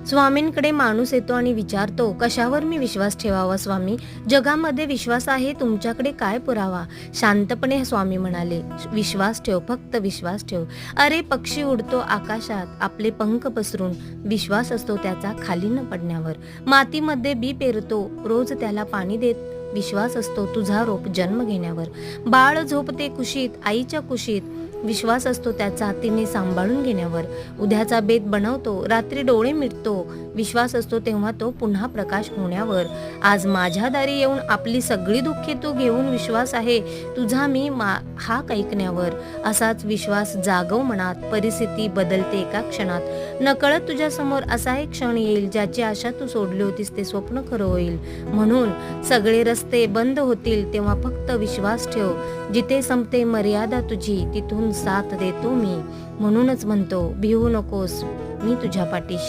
स्वामींकडे माणूस येतो आणि विचारतो, कशावर मी विश्वास ठेवावा स्वामी? जगामध्ये विश्वास आहे, तुमच्याकडे काय पुरावा? शांतपणे स्वामी म्हणाले, विश्वास ठेव, फक्त विश्वास ठेव. अरे पक्षी उडतो आकाशात आपले पंख पसरून, विश्वास असतो त्याचा खाली न पडण्यावर. मातीमध्ये बी पेरतो, रोज त्याला पाणी देत, विश्वास असतो तुझा रोप जन्म घेण्यावर. बाळ झोपते कुशीत आईच्या कुशीत, विश्वास असतो त्याचा तिने सांभाळून घेण्यावर. उद्याचा बेत बनवतो, रात्री डोळे मिटतो, विश्वास असतो तेव्हा तो पुन्हा प्रकाश होण्यावर. आज माझ्या दारी येऊन आपली सगळी दुःखे तू घेऊन, विश्वास आहे तुझा मी हाक ऐकण्यावर. असाच विश्वास जागव मनात, परिस्थिती बदलते एका क्षणात. नकळत तुझ्या समोर असा एक क्षण येईल, ज्याची आशा तू सोडली होतीस ते स्वप्न खरं होईल. म्हणून सगळे रस्ते बंद होतील तेव्हा फक्त विश्वास ठेव. जिथे संपते मर्यादा तुझी, तिथून साथ देतो मी. म्हणूनच म्हणतो, भिवू नकोस, मी तुझ्या पाठीशी